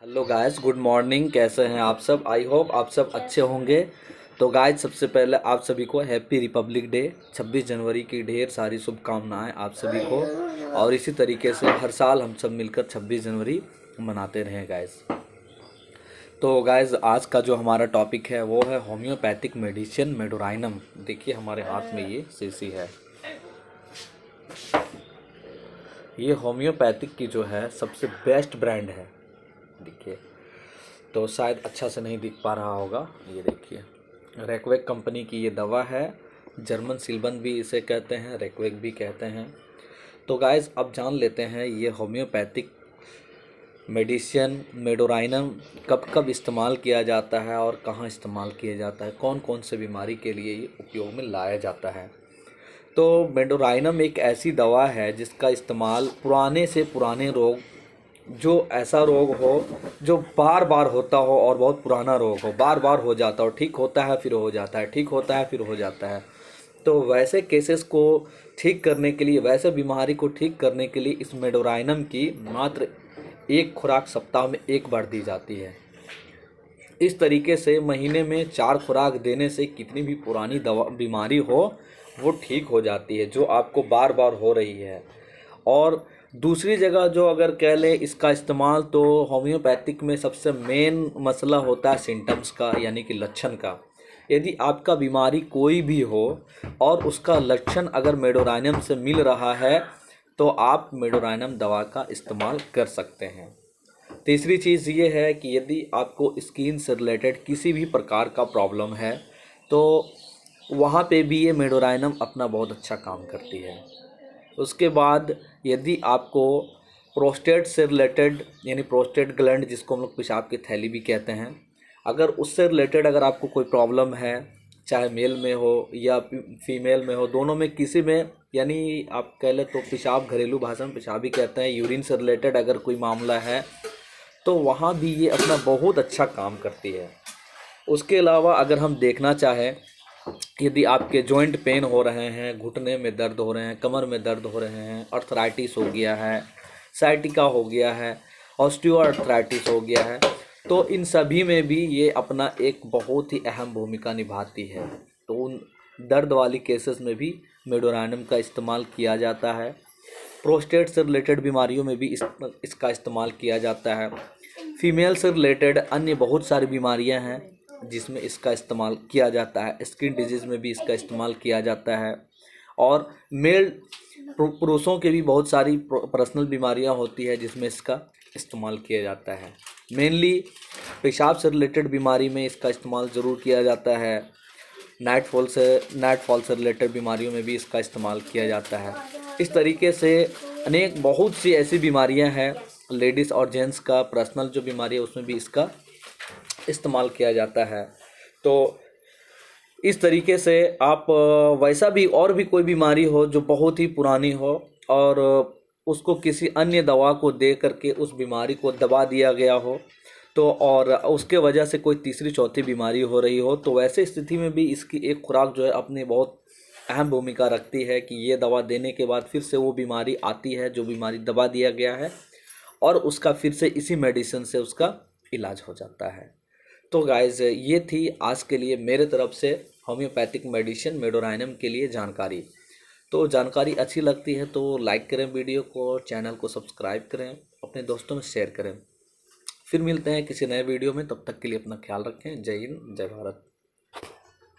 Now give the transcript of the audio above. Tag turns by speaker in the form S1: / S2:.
S1: Hello guys, good morning. कैसे हैं आप सब? आई होप आप सब अच्छे होंगे। तो गाइस, सबसे पहले आप सभी को हैप्पी रिपब्लिक डे 26 जनवरी की ढेर सारी शुभकामनाएं आप सभी को। और इसी तरीके से हर साल हम सब मिलकर 26 जनवरी मनाते रहें गाइस। तो गाइस, आज का जो हमारा टॉपिक है वो है होम्योपैथिक मेडिसिन मेडोराइनम। देखिए हमारे हाथ में ये शीशी है। ये होम्योपैथिक की जो है सबसे बेस्ट ब्रांड है। देखिए, तो शायद अच्छा से नहीं दिख पा रहा होगा। ये देखिए, रेकवेक कंपनी की ये दवा है। जर्मन सिल्बन भी इसे कहते हैं, रेकवेक भी कहते हैं। तो गाइस, अब जान लेते हैं ये होम्योपैथिक मेडिसिन मेडोराइनम कब कब इस्तेमाल किया जाता है और कहाँ इस्तेमाल किया जाता है, कौन कौन से बीमारी के लिए ये उपयोग में लाया जाता है। तो मेडोराइनम एक ऐसी दवा है जिसका इस्तेमाल पुराने से पुराने रोग, जो ऐसा रोग हो जो बार बार होता हो और बहुत पुराना रोग हो, बार बार हो जाता हो, ठीक होता है फिर हो जाता है, ठीक होता है फिर हो जाता है, तो वैसे केसेस को ठीक करने के लिए, वैसे बीमारी को ठीक करने के लिए इस मेडोराइनम की मात्र एक खुराक सप्ताह में एक बार दी जाती है। इस तरीके से महीने में 4 खुराक देने से कितनी भी पुरानी दवा बीमारी हो वो ठीक हो जाती है जो आपको बार बार हो रही है। और दूसरी जगह जो अगर कह लें इसका इस्तेमाल, तो होम्योपैथिक में सबसे मेन मसला होता है सिम्टम्स का, यानी कि लक्षण का। यदि आपका बीमारी कोई भी हो और उसका लक्षण अगर मेडोराइनम से मिल रहा है तो आप मेडोराइनम दवा का इस्तेमाल कर सकते हैं। तीसरी चीज़ ये है कि यदि आपको स्किन से रिलेटेड किसी भी प्रकार का प्रॉब्लम है तो वहाँ पे भी ये मेडोराइनम अपना बहुत अच्छा काम करती है। उसके बाद यदि आपको प्रोस्टेट से रिलेटेड, यानी प्रोस्टेट ग्लैंड जिसको हम लोग पेशाब की थैली भी कहते हैं, अगर उससे रिलेटेड अगर आपको कोई प्रॉब्लम है, चाहे मेल में हो या फीमेल में हो, दोनों में किसी में, यानी आप कह लें तो पेशाब, घरेलू भाषा में पेशाब ही कहते हैं, यूरिन से रिलेटेड अगर कोई मामला है तो वहाँ भी ये अपना बहुत अच्छा काम करती है। उसके अलावा अगर हम देखना चाहें, यदि आपके जॉइंट पेन हो रहे हैं, घुटने में दर्द हो रहे हैं, कमर में दर्द हो रहे हैं, अर्थराइटिस हो गया है, साइटिका हो गया है, ऑस्टियोआर्थराइटिस हो गया है, तो इन सभी में भी ये अपना एक बहुत ही अहम भूमिका निभाती है। तो उन दर्द वाली केसेस में भी मेडोराइनम का इस्तेमाल किया जाता है। प्रोस्टेट से रिलेटेड बीमारियों में भी इसका इस्तेमाल किया जाता है। फीमेल से रिलेटेड अन्य बहुत सारी बीमारियां हैं जिसमें इसका इस्तेमाल किया जाता है। स्किन डिजीज़ में भी इसका इस्तेमाल किया जाता है। और मेल पुरुषों के भी बहुत सारी पर्सनल बीमारियां होती है जिसमें इसका इस्तेमाल किया जाता है। मेनली पेशाब से रिलेटेड बीमारी में इसका इस्तेमाल ज़रूर किया जाता है। नाइट फॉल से रिलेटेड बीमारियों में भी इसका इस्तेमाल किया जाता है। इस तरीके से अनेक बहुत सी ऐसी बीमारियां हैं, लेडीज़ और जेंट्स का पर्सनल जो बीमारी है उसमें भी इसका इस्तेमाल किया जाता है। तो इस तरीके से आप वैसा भी और भी कोई बीमारी हो जो बहुत ही पुरानी हो और उसको किसी अन्य दवा को दे करके उस बीमारी को दबा दिया गया हो, तो और उसके वजह से कोई तीसरी चौथी बीमारी हो रही हो, तो वैसे स्थिति में भी इसकी एक खुराक जो है अपनी बहुत अहम भूमिका रखती है कि ये दवा देने के बाद फिर से वो बीमारी आती है जो बीमारी दबा दिया गया है और उसका फिर से इसी मेडिसिन से उसका इलाज हो जाता है। तो गाइज़, ये थी आज के लिए मेरे तरफ से होम्योपैथिक मेडिसिन मेडोराइनम के लिए जानकारी। तो जानकारी अच्छी लगती है तो लाइक करें वीडियो को, चैनल को सब्सक्राइब करें, अपने दोस्तों में शेयर करें। फिर मिलते हैं किसी नए वीडियो में, तब तक के लिए अपना ख्याल रखें। जय हिंद, जय भारत।